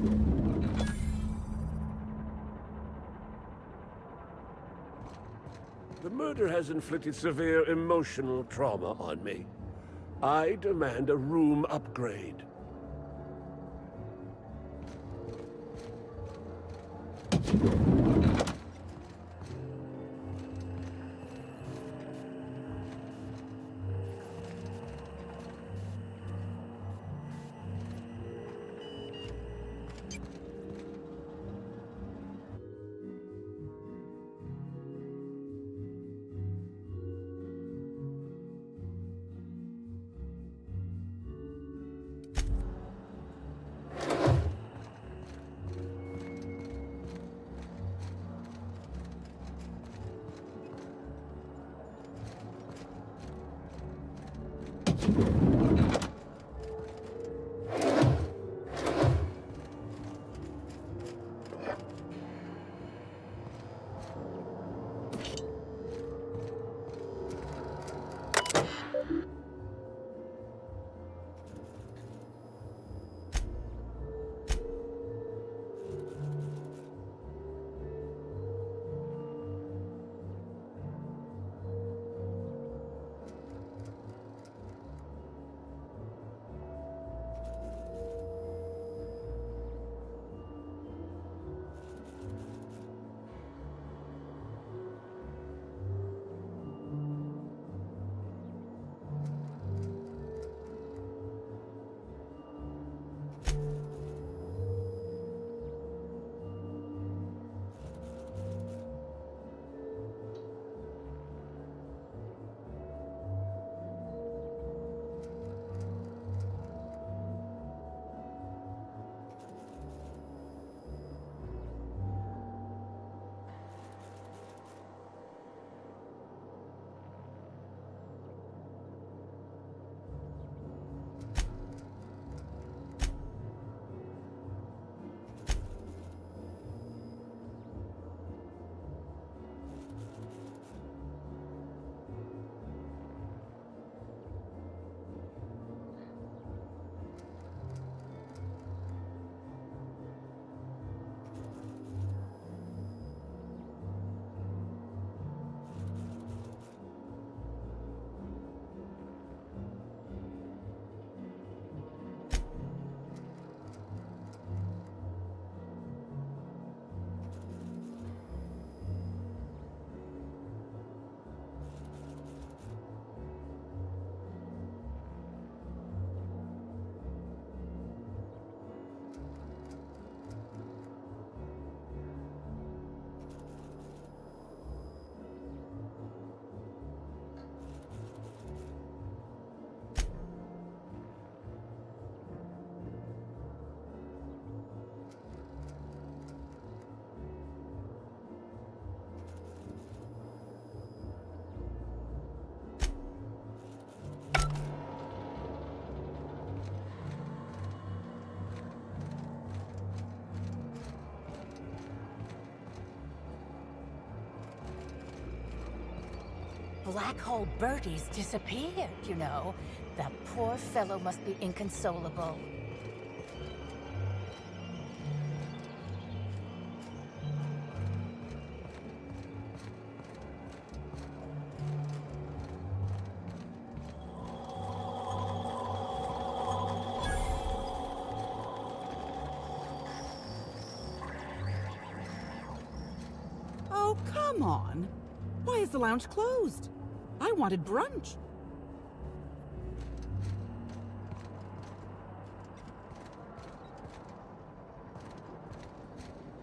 The murder has inflicted severe emotional trauma on me. I demand a room upgrade. Black Hole Bertie's disappeared, you know. The poor fellow must be inconsolable. Oh, come on. Why is the lounge closed? I wanted brunch.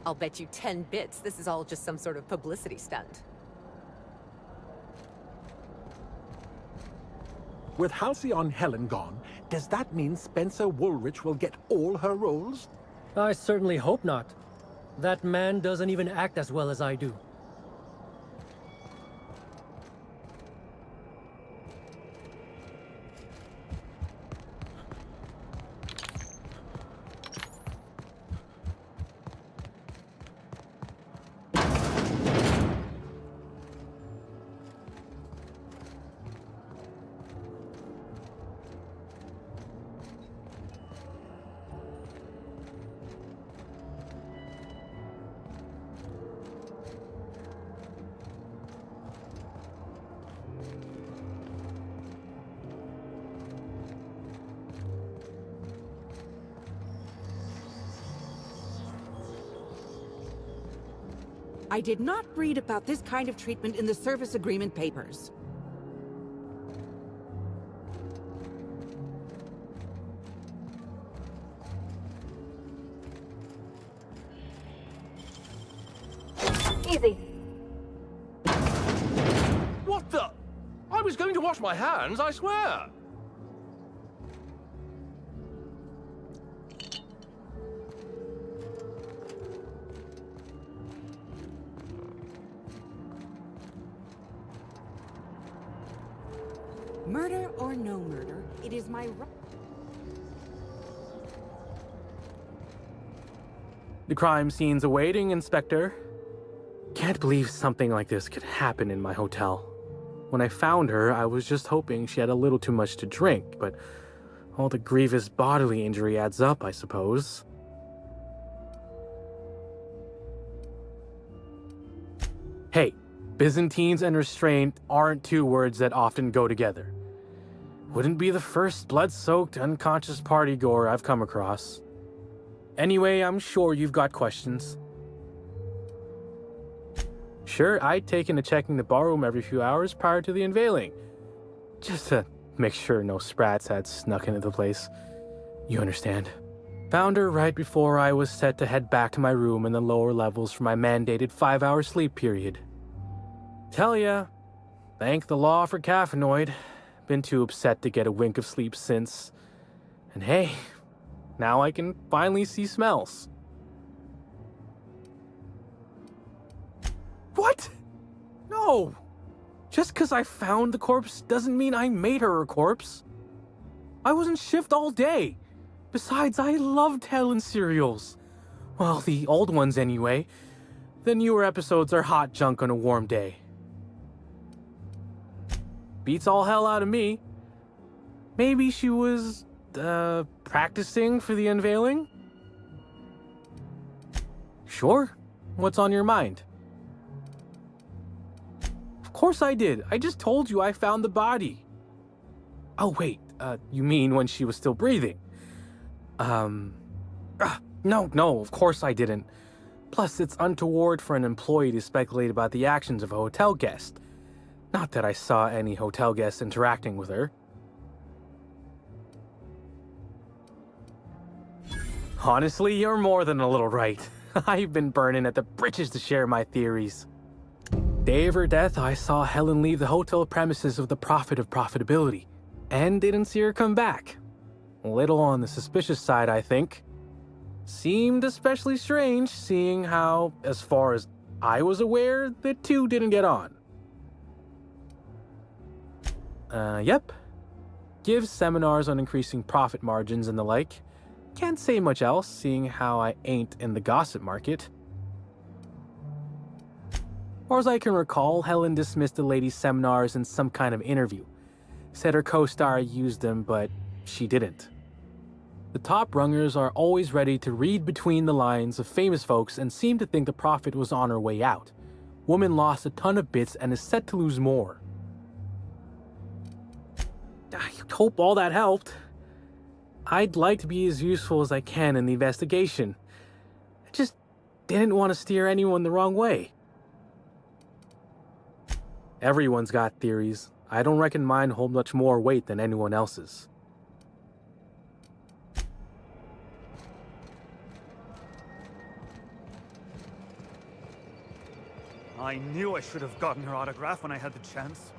I'll bet you 10 bits this is all just some sort of publicity stunt. With Halcyon Helen gone, does that mean Spencer Woolrich will get all her roles? I certainly hope not. That man doesn't even act as well as I do. I did not read about this kind of treatment in the service agreement papers. Easy. What the? I was going to wash my hands, I swear! Murder or no murder, it is my right. The crime scene's awaiting, Inspector. Can't believe something like this could happen in my hotel. When I found her, I was just hoping she had a little too much to drink, but all the grievous bodily injury adds up, I suppose. Hey, Byzantines and restraint aren't two words that often go together. Wouldn't be the first blood-soaked, unconscious party-goer I've come across. Anyway, I'm sure you've got questions. Sure, I'd taken to checking the ballroom every few hours prior to the unveiling, just to make sure no sprats had snuck into the place. You understand. Found her right before I was set to head back to my room in the lower levels for my mandated 5-hour sleep period. Tell ya, thank the law for caffeinoid. Been too upset to get a wink of sleep since. And hey, now I can finally see smells. What? No! Just because I found the corpse doesn't mean I made her a corpse. I was in shift all day. Besides, I loved Helen serials. Well, the old ones anyway. The newer episodes are hot junk on a warm day. Beats all hell out of me. Maybe she was, practicing for the unveiling? Sure. What's on your mind? Of course I did. I just told you I found the body. Oh, wait. You mean when she was still breathing? No, of course I didn't. Plus, it's untoward for an employee to speculate about the actions of a hotel guest. Not that I saw any hotel guests interacting with her. Honestly, you're more than a little right. I've been burning at the britches to share my theories. Day of her death, I saw Helen leave the hotel premises with the profit of profitability, and didn't see her come back. A little on the suspicious side, I think. Seemed especially strange, seeing how, as far as I was aware, the two didn't get on. Yep. Gives seminars on increasing profit margins and the like. Can't say much else, seeing how I ain't in the gossip market. Or as I can recall, Helen dismissed the lady's seminars in some kind of interview. Said her co-star used them, but she didn't. The top rungers are always ready to read between the lines of famous folks and seem to think the profit was on her way out. Woman lost a ton of bits and is set to lose more. I hope all that helped. I'd like to be as useful as I can in the investigation. I just didn't want to steer anyone the wrong way. Everyone's got theories. I don't reckon mine hold much more weight than anyone else's. I knew I should have gotten her autograph when I had the chance.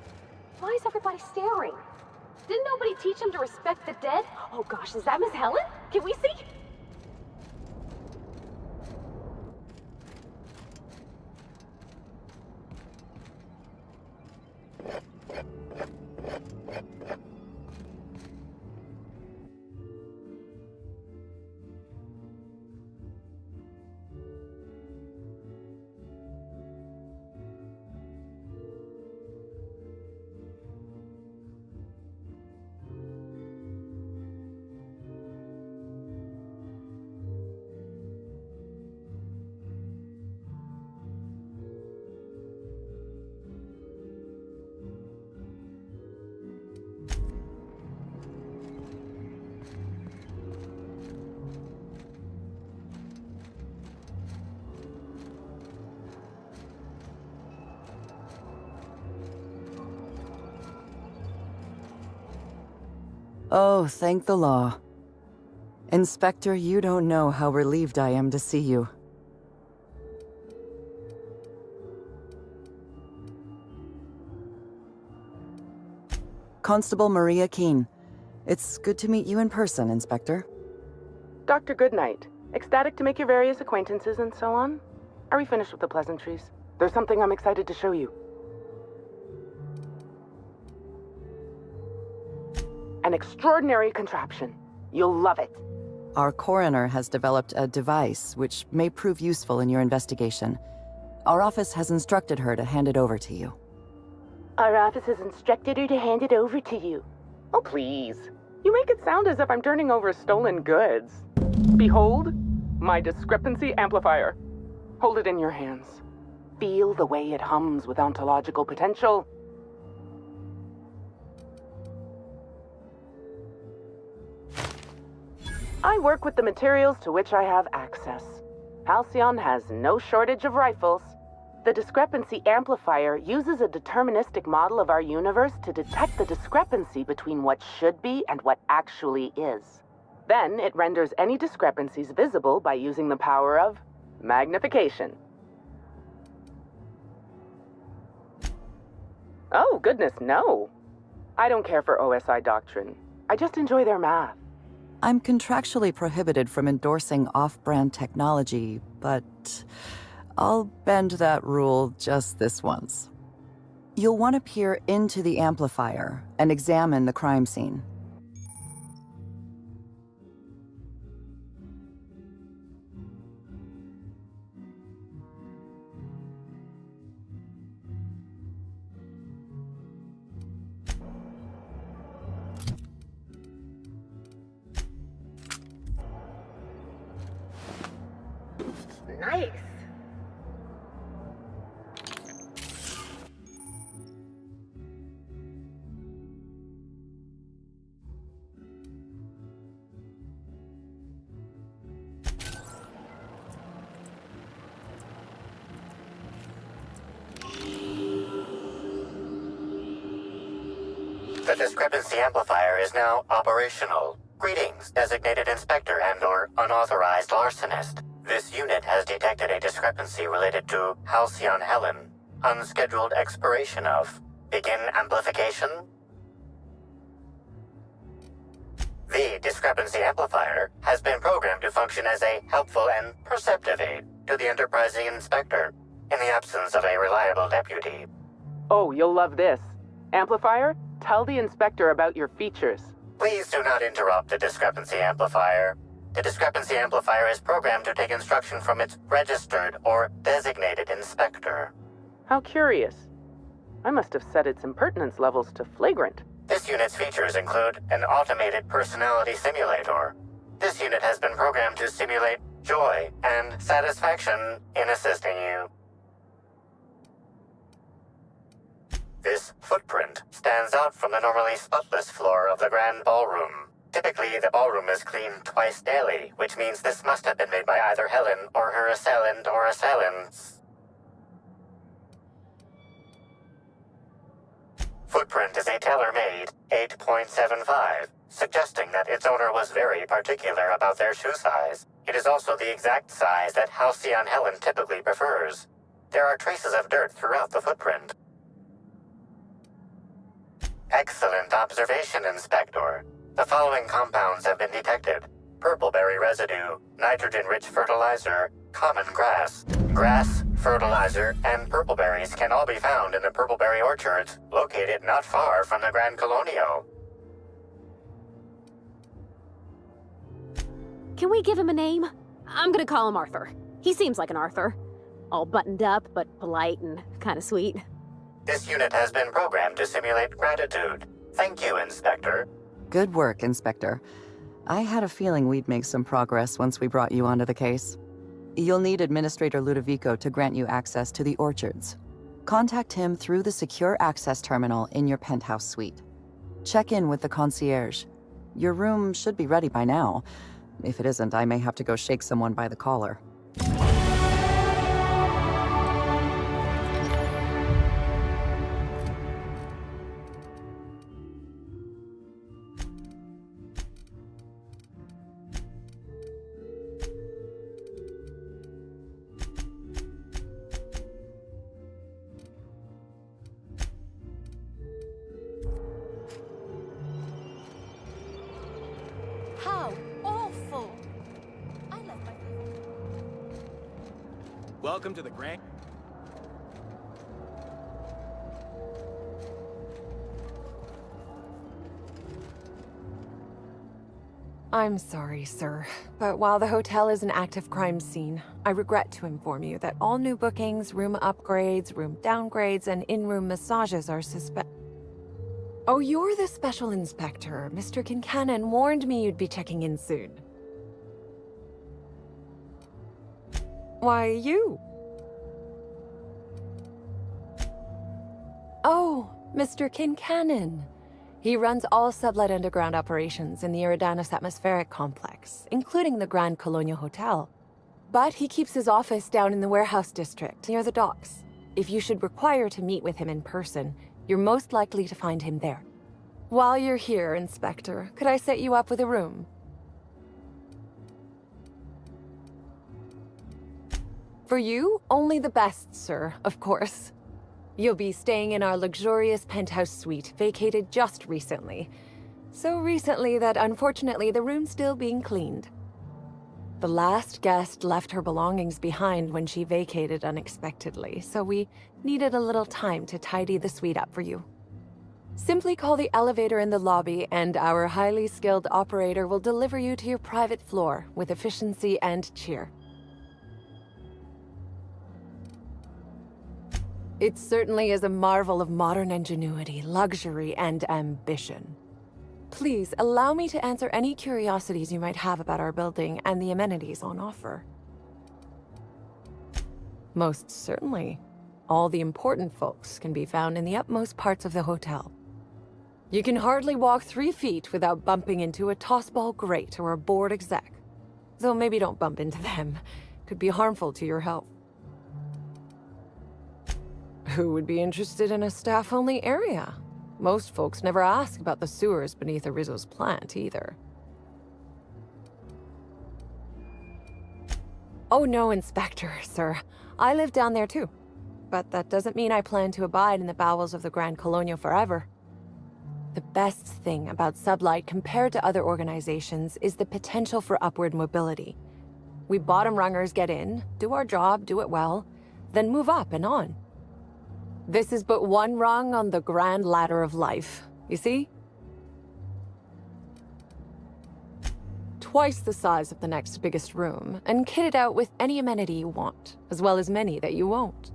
Why is everybody staring? Didn't nobody teach them to respect the dead? Oh gosh, is that Miss Helen? Can we see? Oh, thank the law. Inspector, you don't know how relieved I am to see you. Constable Maria Keene. It's good to meet you in person, Inspector. Dr. Goodnight. Ecstatic to make your various acquaintances and so on? Are we finished with the pleasantries? There's something I'm excited to show you. An extraordinary contraption. You'll love it. Our coroner has developed a device which may prove useful in your investigation. Our office has instructed her to hand it over to you. Our office has instructed her to hand it over to you. Oh, please. You make it sound as if I'm turning over stolen goods. Behold, my discrepancy amplifier. Hold it in your hands. Feel the way it hums with ontological potential. I work with the materials to which I have access. Halcyon has no shortage of rifles. The discrepancy amplifier uses a deterministic model of our universe to detect the discrepancy between what should be and what actually is. Then it renders any discrepancies visible by using the power of magnification. Oh, goodness, no. I don't care for OSI doctrine. I just enjoy their math. I'm contractually prohibited from endorsing off-brand technology, but I'll bend that rule just this once. You'll want to peer into the amplifier and examine the crime scene. Nice. The discrepancy amplifier is now operational. Greetings, designated inspector and/or unauthorized larcenist. This unit has detected a discrepancy related to Halcyon Helen. Unscheduled expiration of. Begin amplification. The discrepancy amplifier has been programmed to function as a helpful and perceptive aid to the enterprising inspector in the absence of a reliable deputy. Oh, you'll love this. Amplifier, tell the inspector about your features. Please do not interrupt the discrepancy amplifier. The discrepancy amplifier is programmed to take instruction from its registered or designated inspector. How curious. I must have set its impertinence levels to flagrant. This unit's features include an automated personality simulator. This unit has been programmed to simulate joy and satisfaction in assisting you. This footprint stands out from the normally spotless floor of the grand ballroom. Typically, the ballroom is cleaned twice daily, which means this must have been made by either Helen or her assailant or assailants. Footprint is a tailor-made 8.75, suggesting that its owner was very particular about their shoe size. It is also the exact size that Halcyon Helen typically prefers. There are traces of dirt throughout the footprint. Excellent observation, Inspector. The following compounds have been detected: purpleberry residue, nitrogen-rich fertilizer, common grass. Grass, fertilizer, and purpleberries can all be found in the purpleberry orchards, located not far from the Grand Colonio. Can we give him a name? I'm gonna call him Arthur. He seems like an Arthur. All buttoned up, but polite and kinda sweet. This unit has been programmed to simulate gratitude. Thank you, Inspector. Good work, Inspector. I had a feeling we'd make some progress once we brought you onto the case. You'll need Administrator Ludovico to grant you access to the orchards. Contact him through the secure access terminal in your penthouse suite. Check in with the concierge. Your room should be ready by now. If it isn't, I may have to go shake someone by the collar. How awful! I left my... Welcome to the Grand... I'm sorry, sir, but while the hotel is an active crime scene, I regret to inform you that all new bookings, room upgrades, room downgrades, and in-room massages are Oh, you're the special inspector. Mr. Kincannon warned me you'd be checking in soon. Why, you? Oh, Mr. Kincannon. He runs all sublet underground operations in the Eridanus Atmospheric Complex, including the Grand Colonial Hotel. But he keeps his office down in the warehouse district, near the docks. If you should require to meet with him in person, you're most likely to find him there. While you're here, Inspector, could I set you up with a room? For you, only the best, sir, of course. You'll be staying in our luxurious penthouse suite, vacated just recently. So recently that unfortunately the room's still being cleaned. The last guest left her belongings behind when she vacated unexpectedly, so we needed a little time to tidy the suite up for you. Simply call the elevator in the lobby and our highly skilled operator will deliver you to your private floor with efficiency and cheer. It certainly is a marvel of modern ingenuity, luxury, and ambition. Please, allow me to answer any curiosities you might have about our building and the amenities on offer. Most certainly. All the important folks can be found in the utmost parts of the hotel. You can hardly walk 3 feet without bumping into a tossball grate or a bored exec. Though maybe don't bump into them. Could be harmful to your health. Who would be interested in a staff-only area? Most folks never ask about the sewers beneath Arizo's plant, either. Oh no, Inspector, sir. I live down there too. But that doesn't mean I plan to abide in the bowels of the Grand Colonial forever. The best thing about Sublight compared to other organizations is the potential for upward mobility. We bottom rungers get in, do our job, do it well, then move up and on. This is but one rung on the grand ladder of life, you see? Twice the size of the next biggest room, and kitted out with any amenity you want, as well as many that you won't.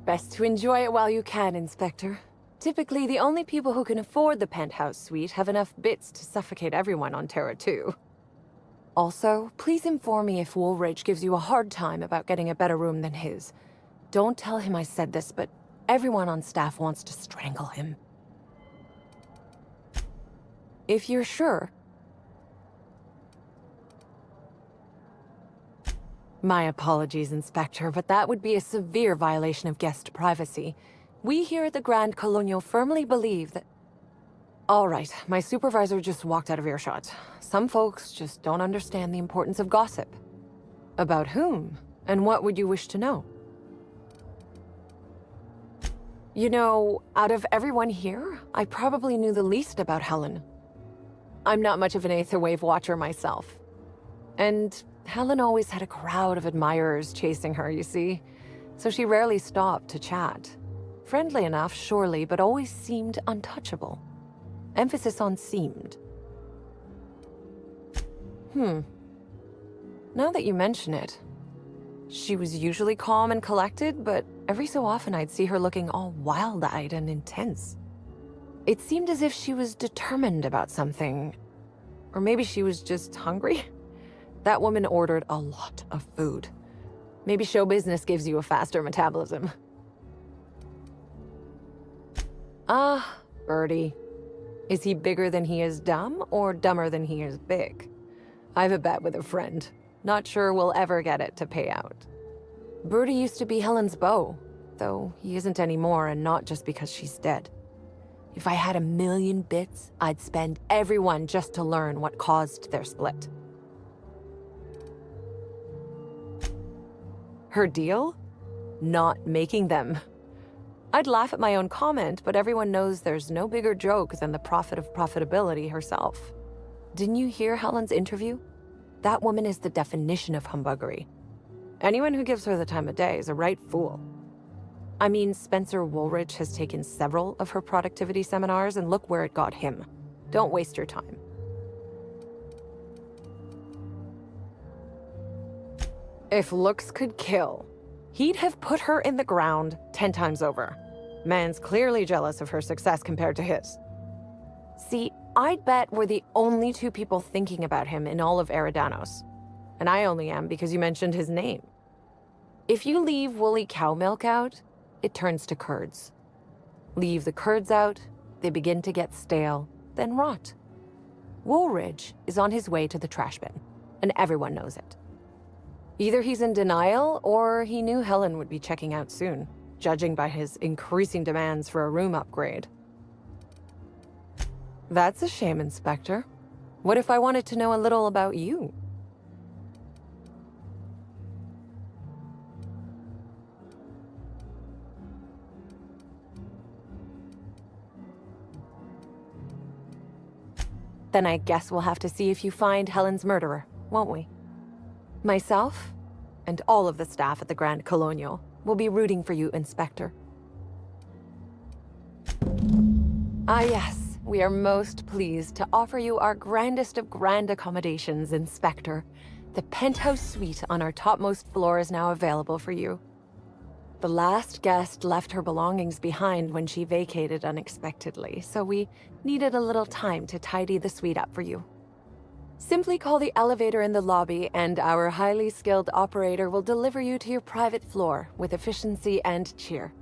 Best to enjoy it while you can, Inspector. Typically, the only people who can afford the penthouse suite have enough bits to suffocate everyone on Terra 2. Also, please inform me if Woolridge gives you a hard time about getting a better room than his. Don't tell him I said this, but everyone on staff wants to strangle him. If you're sure. My apologies, Inspector, but that would be a severe violation of guest privacy. We here at the Grand Colonial firmly believe that... All right, my supervisor just walked out of earshot. Some folks just don't understand the importance of gossip. About whom? And what would you wish to know? You know, out of everyone here, I probably knew the least about Helen. I'm not much of an Aetherwave watcher myself. And Helen always had a crowd of admirers chasing her, you see. So she rarely stopped to chat. Friendly enough, surely, but always seemed untouchable. Emphasis on seemed. Now that you mention it, she was usually calm and collected, but every so often I'd see her looking all wild-eyed and intense. It seemed as if she was determined about something. Or maybe she was just hungry? That woman ordered a lot of food. Maybe show business gives you a faster metabolism. Ah, Birdie. Is he bigger than he is dumb, or dumber than he is big? I have a bet with a friend. Not sure we'll ever get it to pay out. Birdie used to be Helen's beau, though he isn't anymore, and not just because she's dead. If I had 1,000,000 bits, I'd spend every one just to learn what caused their split. Her deal? Not making them. I'd laugh at my own comment, but everyone knows there's no bigger joke than the prophet of profitability herself. Didn't you hear Helen's interview? That woman is the definition of humbuggery. Anyone who gives her the time of day is a right fool. I mean, Spencer Woolrich has taken several of her productivity seminars, and look where it got him. Don't waste your time. If looks could kill, he'd have put her in the ground 10 times over. Man's clearly jealous of her success compared to his. See, I'd bet we're the only two people thinking about him in all of Eridanos. And I only am because you mentioned his name. If you leave woolly cow milk out, it turns to curds. Leave the curds out, they begin to get stale, then rot. Woolridge is on his way to the trash bin, and everyone knows it. Either he's in denial, or he knew Helen would be checking out soon, judging by his increasing demands for a room upgrade. That's a shame, Inspector. What if I wanted to know a little about you? Then I guess we'll have to see if you find Helen's murderer, won't we? Myself, and all of the staff at the Grand Colonial, will be rooting for you, Inspector. Ah yes, we are most pleased to offer you our grandest of grand accommodations, Inspector. The penthouse suite on our topmost floor is now available for you. The last guest left her belongings behind when she vacated unexpectedly, so we needed a little time to tidy the suite up for you. Simply call the elevator in the lobby, and our highly skilled operator will deliver you to your private floor with efficiency and cheer.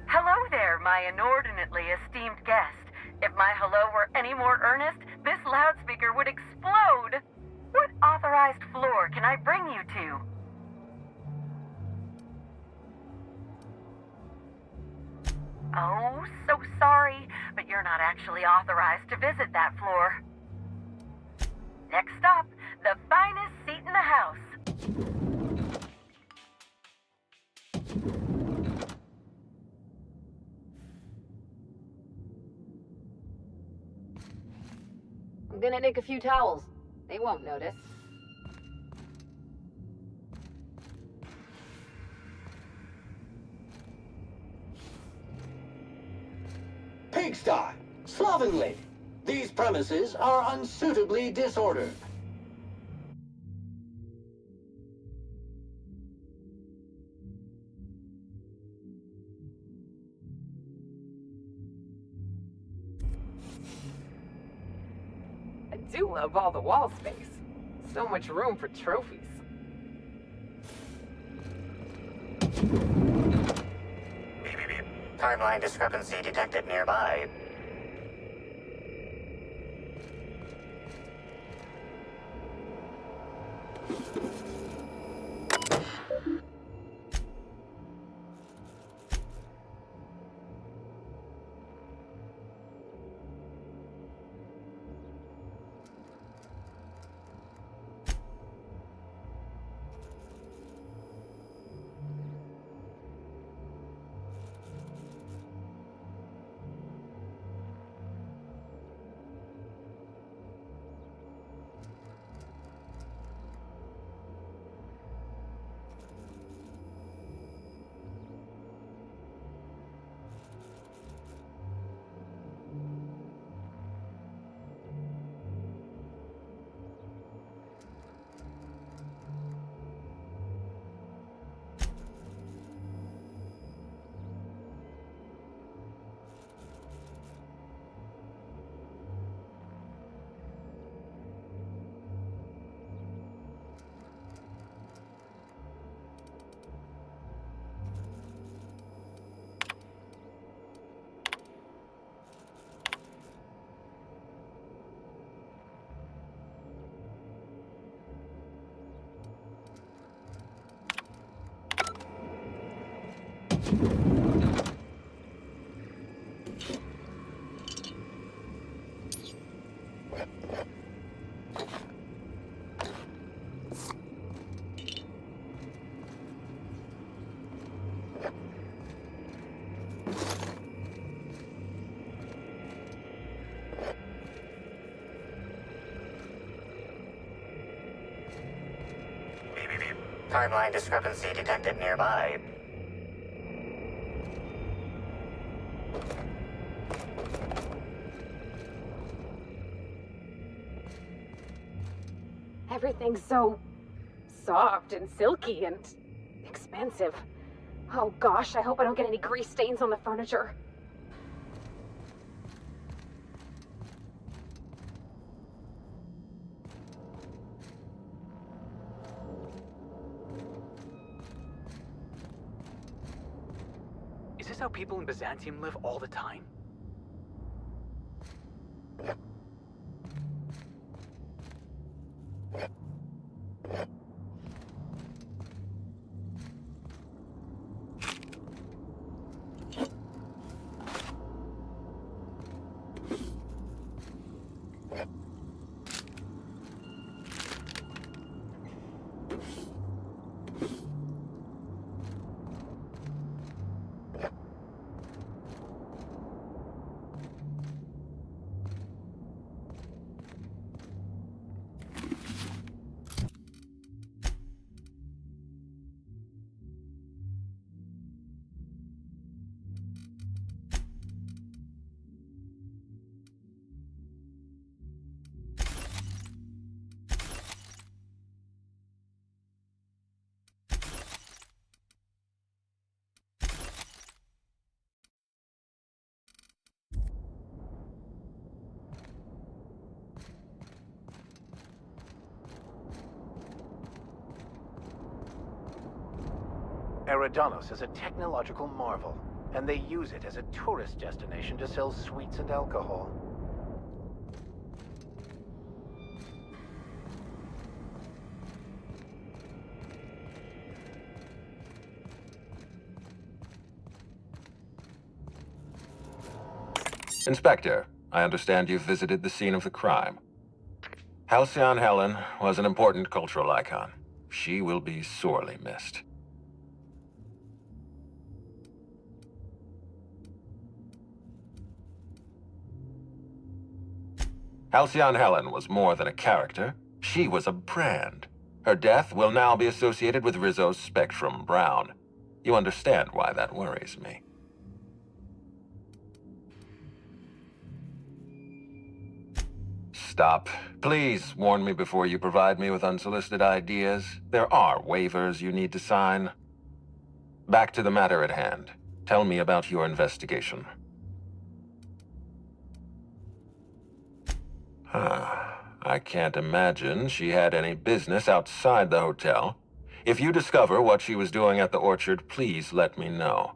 Hello there, my inordinately esteemed guest. If my hello were any more earnest, this loudspeaker would explode. What authorized floor can I bring you to? Oh, so sorry, but you're not actually authorized to visit that floor. Next stop, the finest seat in the house. I'm gonna nick a few towels. They won't notice. Pigsty! Slovenly! These premises are unsuitably disordered. I do love all the wall space. So much room for trophies. Timeline discrepancy detected nearby. Timeline discrepancy detected nearby. Everything's so soft and silky and expensive. Oh gosh, I hope I don't get any grease stains on the furniture. Is this how people in Byzantium live all the time? Eridanos is a technological marvel, and they use it as a tourist destination to sell sweets and alcohol. Inspector, I understand you've visited the scene of the crime. Halcyon Helen was an important cultural icon. She will be sorely missed. Halcyon Helen was more than a character. She was a brand. Her death will now be associated with Rizzo's Spectrum Brown. You understand why that worries me. Stop. Please warn me before you provide me with unsolicited ideas. There are waivers you need to sign. Back to the matter at hand. Tell me about your investigation. I can't imagine she had any business outside the hotel. If you discover what she was doing at the orchard, please let me know.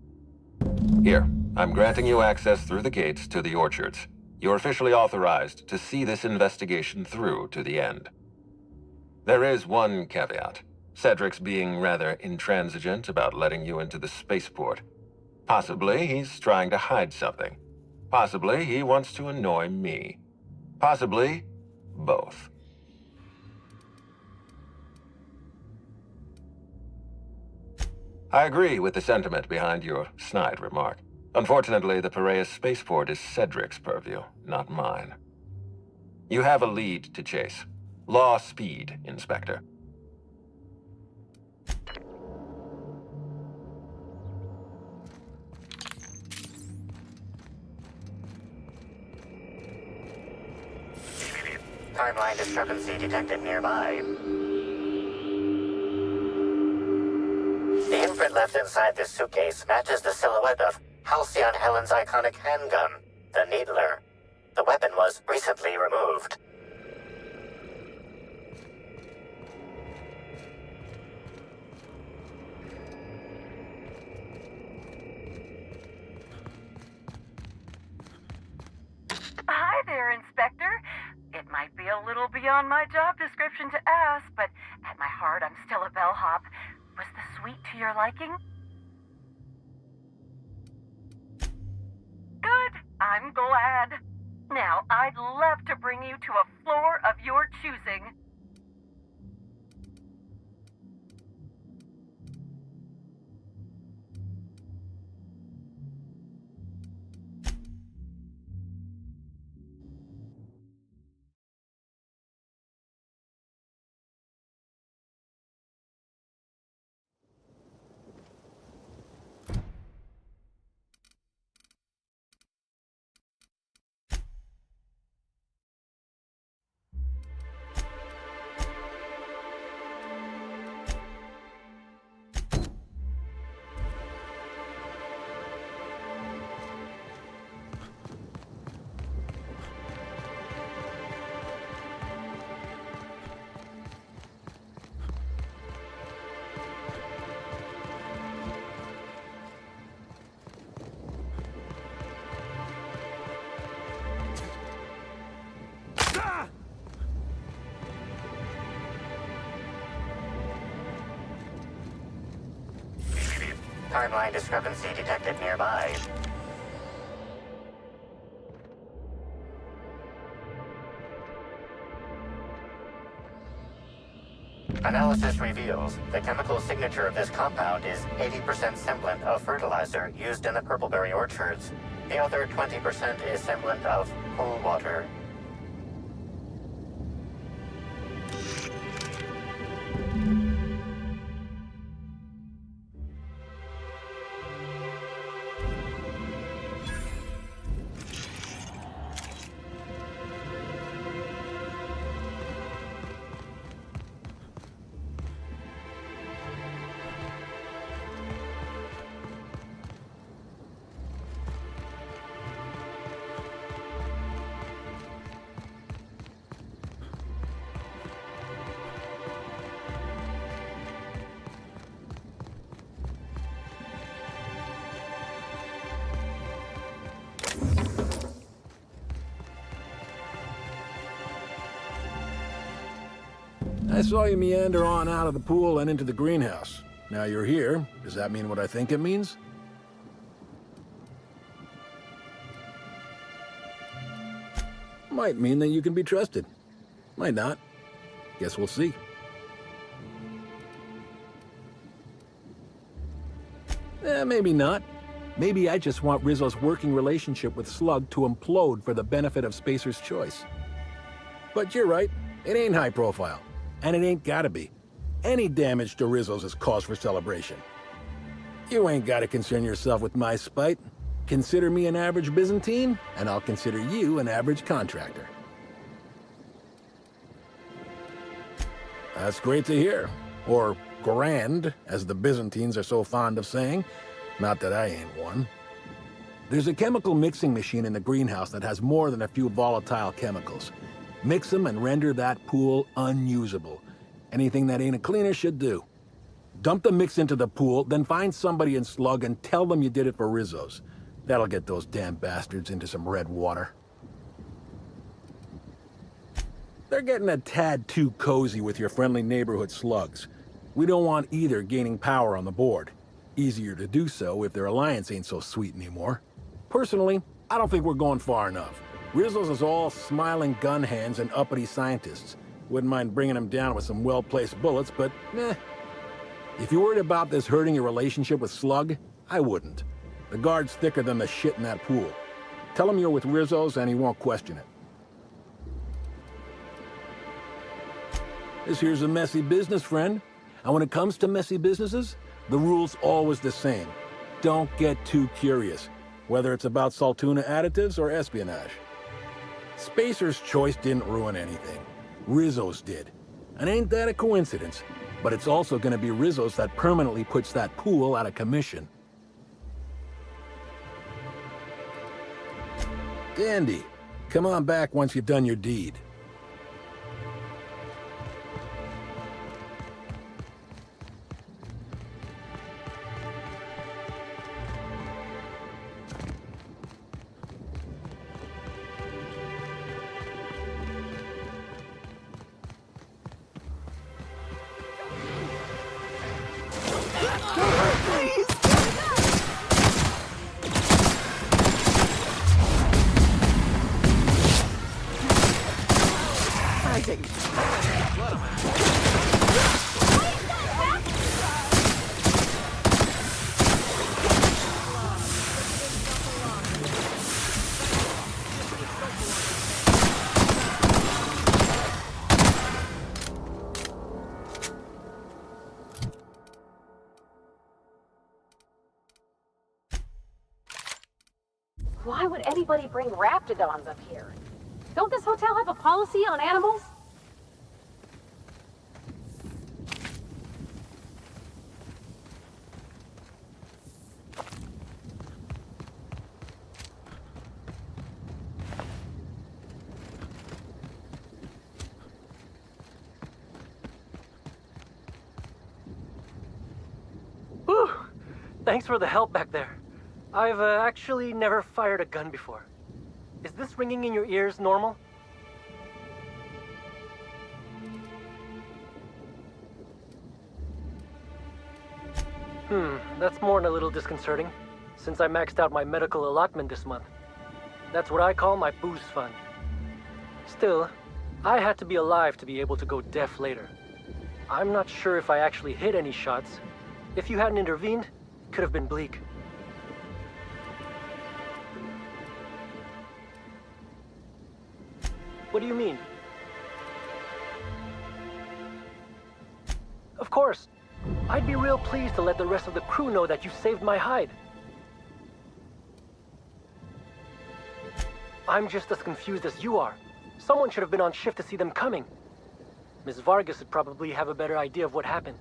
Here, I'm granting you access through the gates to the orchards. You're officially authorized to see this investigation through to the end. There is one caveat. Cedric's being rather intransigent about letting you into the spaceport. Possibly he's trying to hide something. Possibly he wants to annoy me. Possibly both. I agree with the sentiment behind your snide remark. Unfortunately, the Piraeus spaceport is Cedric's purview, not mine. You have a lead to chase. Law speed, Inspector. Timeline discrepancy detected nearby. The imprint left inside this suitcase matches the silhouette of Halcyon Helen's iconic handgun, the Needler. The weapon was recently removed. Hi there, Inspector. It might be a little beyond my job description to ask, but at my heart, I'm still a bellhop. Was the suite to your liking? Good. I'm glad. Now, I'd love to bring you to a floor of your choosing. Timeline discrepancy detected nearby. Analysis reveals the chemical signature of this compound is 80% semblant of fertilizer used in the purpleberry orchards. The other 20% is semblant of pool water. I saw you meander on out of the pool and into the greenhouse. Now you're here. Does that mean what I think it means? Might mean that you can be trusted. Might not. Guess we'll see. Maybe not. Maybe I just want Rizzo's working relationship with Slug to implode for the benefit of Spacer's choice. But you're right. It ain't high profile. And it ain't gotta be. Any damage to Rizzo's is cause for celebration. You ain't gotta concern yourself with my spite. Consider me an average Byzantine, and I'll consider you an average contractor. That's great to hear. Or grand, as the Byzantines are so fond of saying. Not that I ain't one. There's a chemical mixing machine in the greenhouse that has more than a few volatile chemicals. Mix them and render that pool unusable. Anything that ain't a cleaner should do. Dump the mix into the pool, then find somebody in Slug and tell them you did it for Rizzo's. That'll get those damn bastards into some red water. They're getting a tad too cozy with your friendly neighborhood slugs. We don't want either gaining power on the board. Easier to do so if their alliance ain't so sweet anymore. Personally, I don't think we're going far enough. Rizzo's is all smiling gun hands and uppity scientists. Wouldn't mind bringing them down with some well-placed bullets, but meh. If you're worried about this hurting your relationship with Slug, I wouldn't. The guard's thicker than the shit in that pool. Tell him you're with Rizzo's and he won't question it. This here's a messy business, friend. And when it comes to messy businesses, the rule's always the same. Don't get too curious, whether it's about Saltuna additives or espionage. Spacer's choice didn't ruin anything. Rizzo's did. And ain't that a coincidence? But it's also gonna be Rizzo's that permanently puts that pool out of commission. Dandy. Come on back once you've done your deed. Why would anybody bring raptidons up here? Don't this hotel have a policy on animals? Whew! Thanks for the help back there. I've actually never fired a gun before. Is this ringing in your ears normal? That's more than a little disconcerting, since I maxed out my medical allotment this month. That's what I call my booze fund. Still, I had to be alive to be able to go deaf later. I'm not sure if I actually hit any shots. If you hadn't intervened, it could have been bleak. What do you mean? Of course. I'd be real pleased to let the rest of the crew know that you saved my hide. I'm just as confused as you are. Someone should have been on shift to see them coming. Miss Vargas would probably have a better idea of what happened.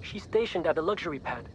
She's stationed at the luxury pad.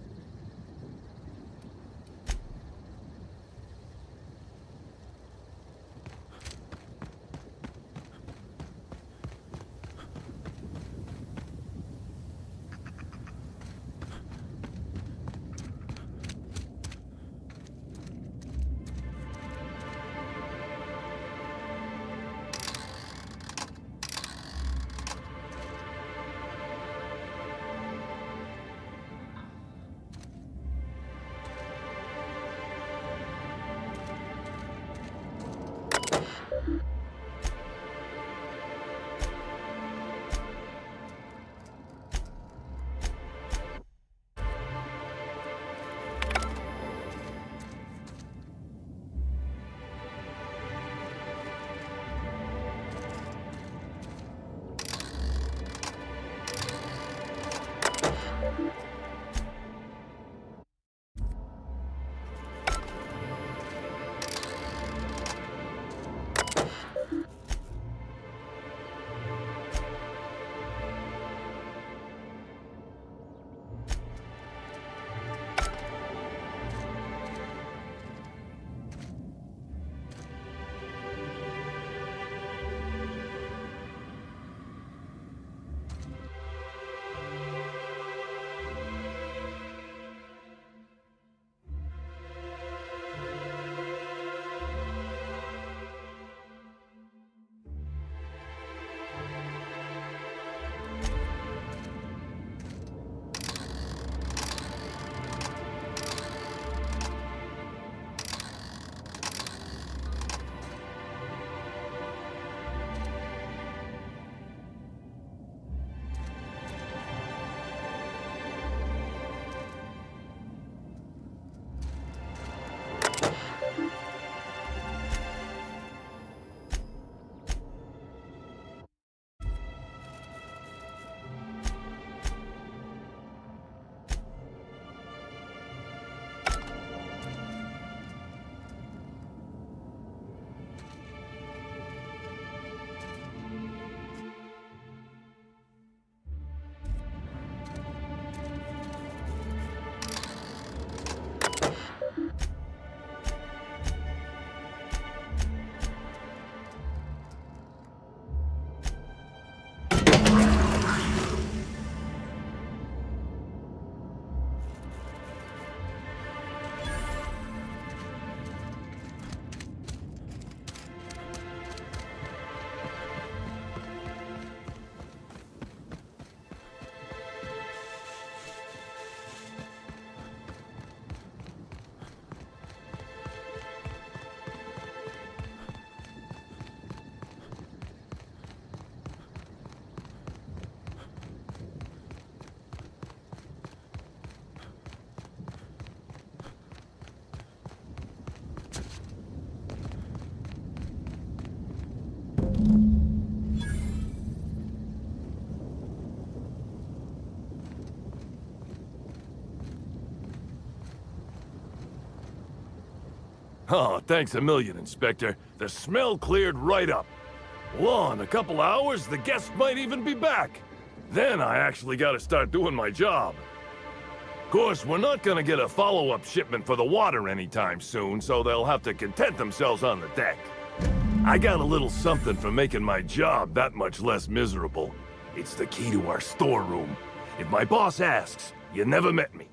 Oh, thanks a million, Inspector. The smell cleared right up. Well, in a couple hours, the guests might even be back. Then I actually gotta start doing my job. Of course, we're not gonna get a follow-up shipment for the water anytime soon, so they'll have to content themselves on the deck. I got a little something for making my job that much less miserable. It's the key to our storeroom. If my boss asks, you never met me.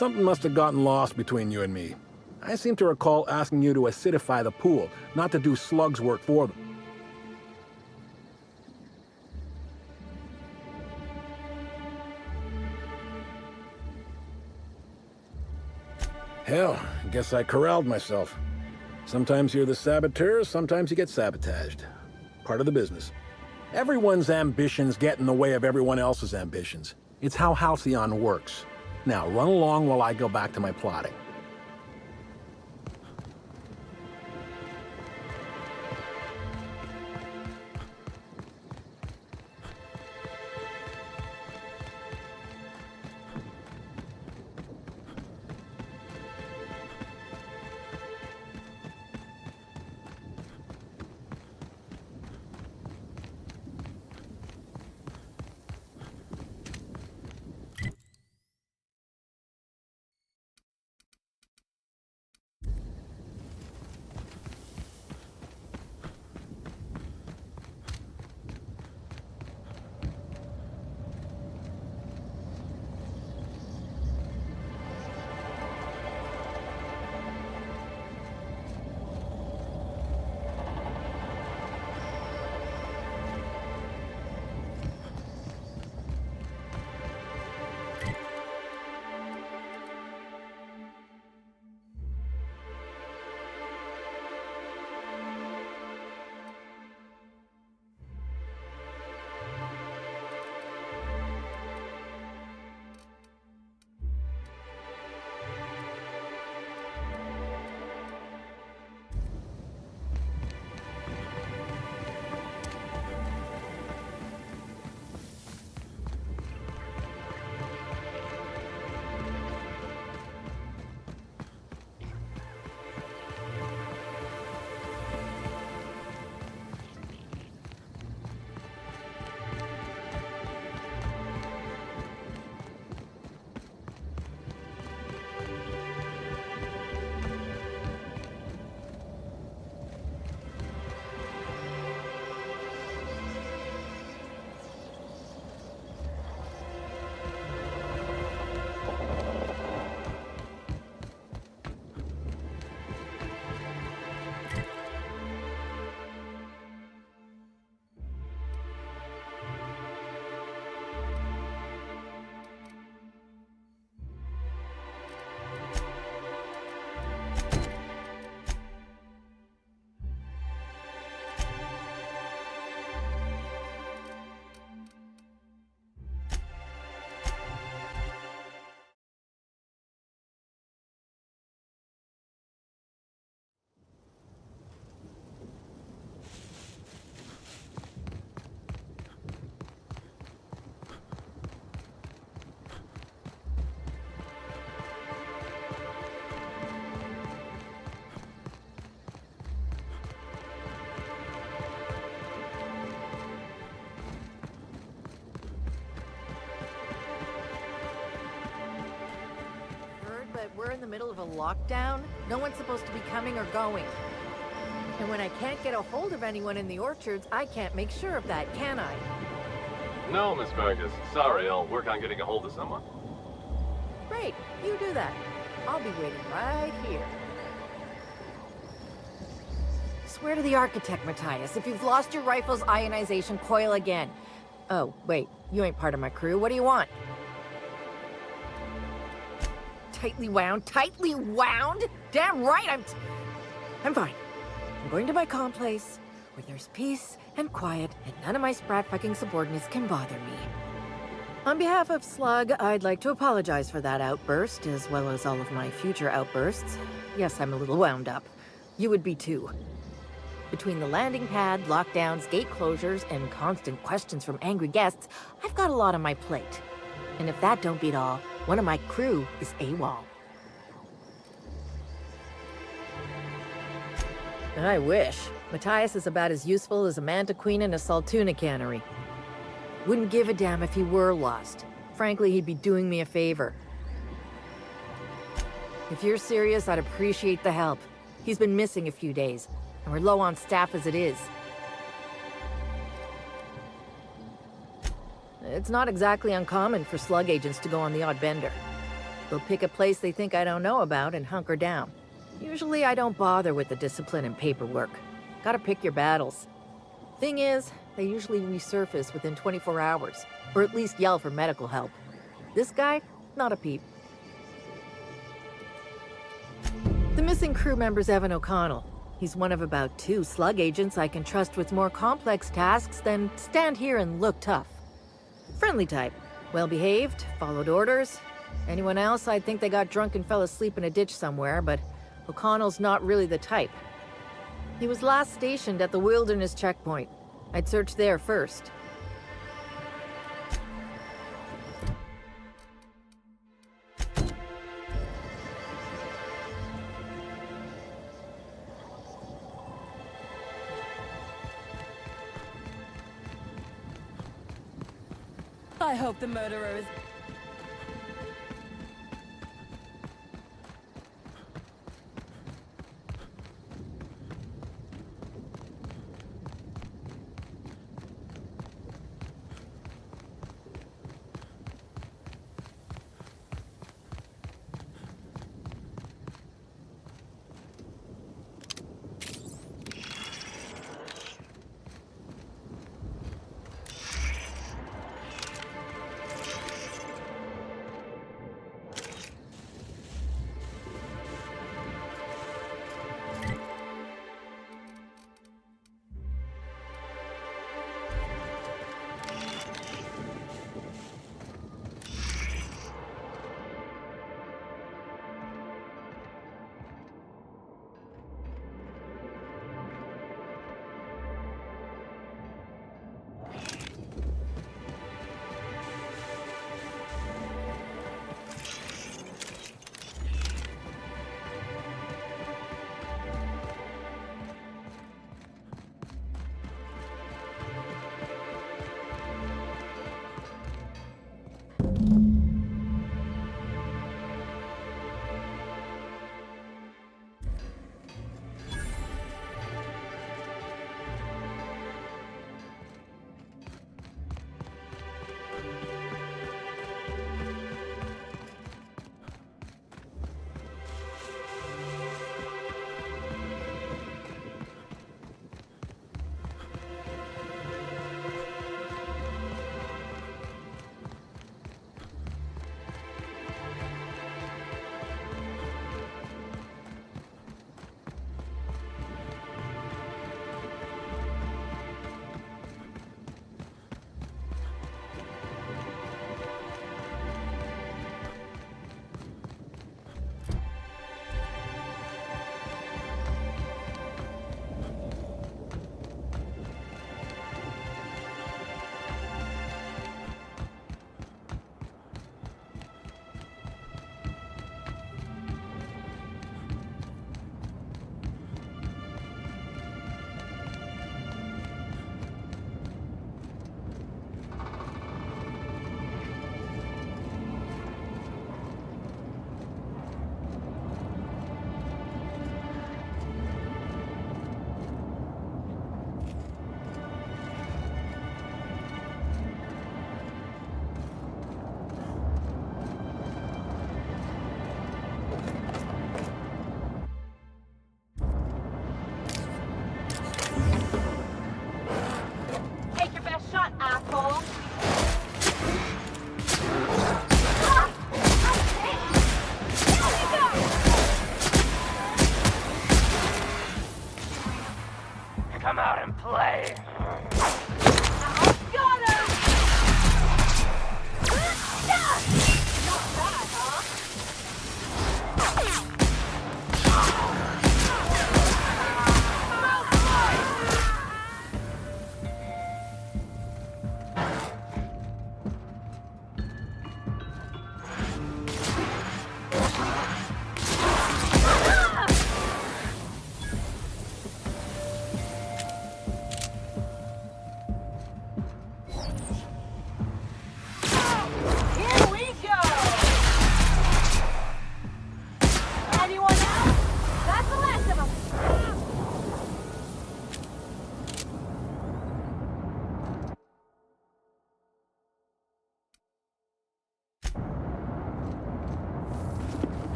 Something must have gotten lost between you and me. I seem to recall asking you to acidify the pool, not to do Slug's work for them. Hell, I guess I corralled myself. Sometimes you're the saboteur, sometimes you get sabotaged. Part of the business. Everyone's ambitions get in the way of everyone else's ambitions. It's how Halcyon works. Now, run along while I go back to my plotting. But we're in the middle of a lockdown. No one's supposed to be coming or going. And when I can't get a hold of anyone in the orchards, I can't make sure of that, can I? No, Miss Fergus. Sorry, I'll work on getting a hold of someone. Great, you do that. I'll be waiting right here. Swear to the architect, Matthias, if you've lost your rifle's ionization coil again. Oh, wait, you ain't part of my crew. What do you want? Tightly wound? Tightly wound? Damn right, I'm fine. I'm going to my calm place, where there's peace and quiet, and none of my sprat fucking subordinates can bother me. On behalf of Slug, I'd like to apologize for that outburst, as well as all of my future outbursts. Yes, I'm a little wound up. You would be too. Between the landing pad, lockdowns, gate closures, and constant questions from angry guests, I've got a lot on my plate. And if that don't beat all, one of my crew is AWOL. I wish. Matthias is about as useful as a manta queen in a Saltuna cannery. Wouldn't give a damn if he were lost. Frankly, he'd be doing me a favor. If you're serious, I'd appreciate the help. He's been missing a few days, and we're low on staff as it is. It's not exactly uncommon for Slug agents to go on the odd bender. They'll pick a place they think I don't know about and hunker down. Usually I don't bother with the discipline and paperwork. Gotta pick your battles. Thing is, they usually resurface within 24 hours, or at least yell for medical help. This guy, not a peep. The missing crew member's Evan O'Connell. He's one of about 2 slug agents I can trust with more complex tasks than stand here and look tough. Friendly type. Well-behaved, followed orders. Anyone else, I'd think they got drunk and fell asleep in a ditch somewhere, but O'Connell's not really the type. He was last stationed at the Wilderness checkpoint. I'd search there first. I hope the murderer is...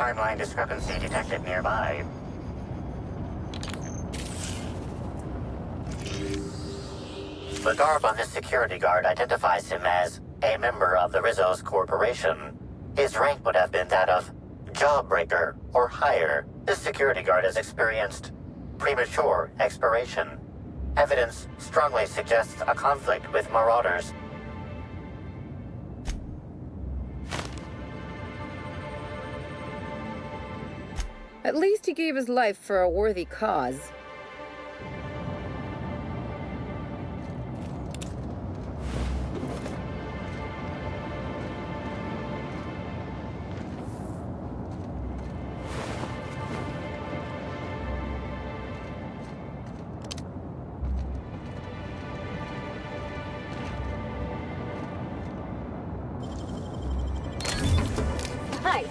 Timeline discrepancy detected nearby. The garb on this security guard identifies him as a member of the Rizzo's Corporation. His rank would have been that of Jawbreaker or higher. This security guard has experienced premature expiration. Evidence strongly suggests a conflict with Marauders. At least he gave his life for a worthy cause. Hi.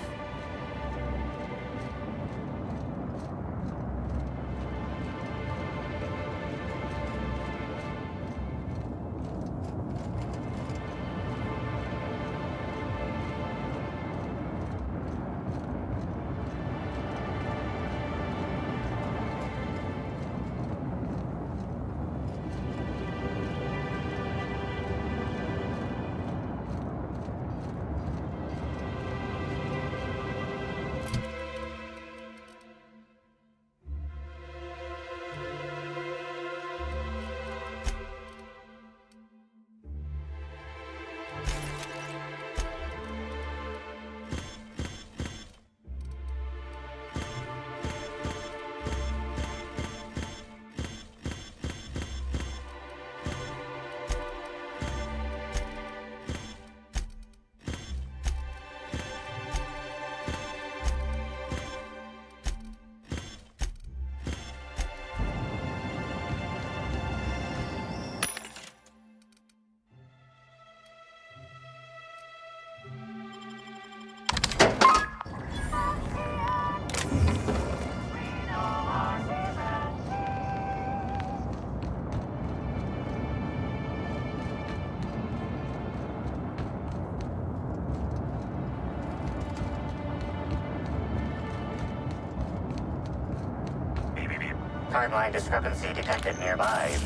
Timeline discrepancy detected nearby.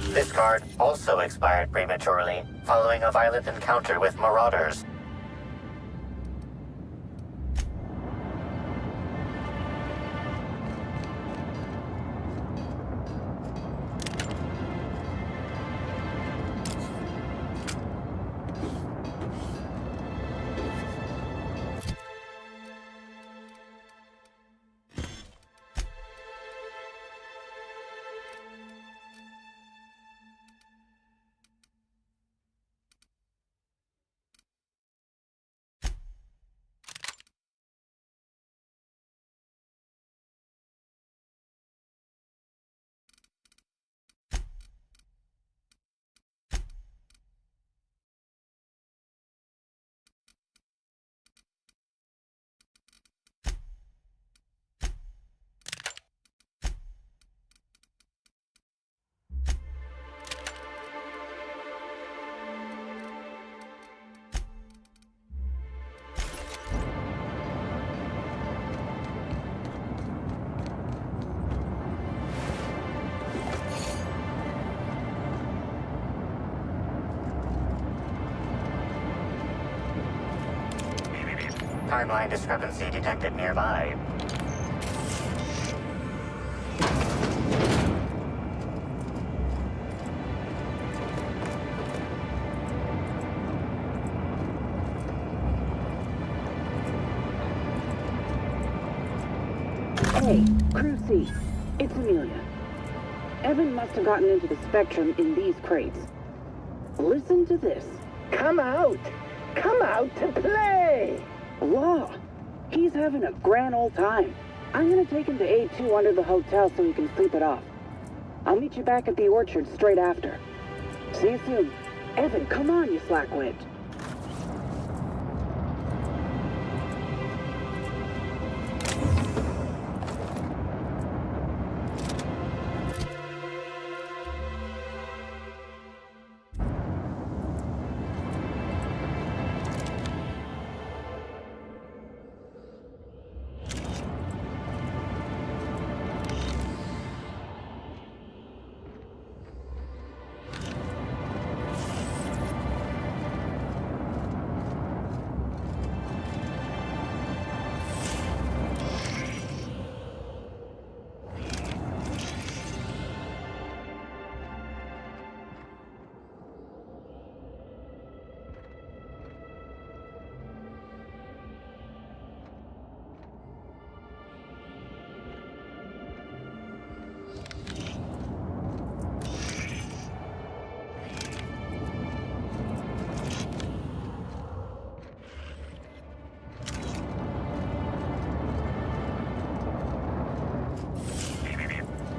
This guard also expired prematurely, following a violent encounter with Marauders. Timeline discrepancy detected nearby. Hey, Crew C. It's Amelia. Evan must have gotten into the Spectrum in these crates. Listen to this. Come out! Come out to play! Law, he's having a grand old time. I'm gonna take him to A2 under the hotel so he can sleep it off. I'll meet you back at the orchard straight after. See you soon. Evan, come on, you slackwit.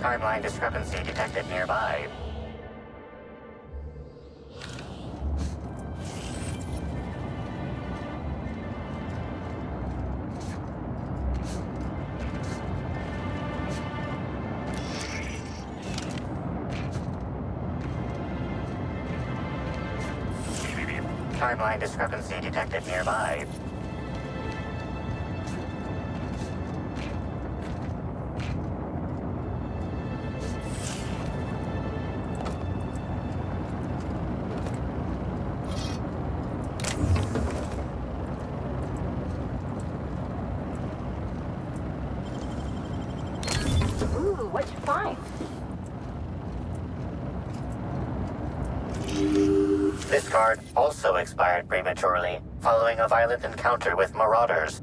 Timeline discrepancy detected nearby. Timeline discrepancy detected nearby. Ooh, what'd you find? This card also expired prematurely, following a violent encounter with marauders.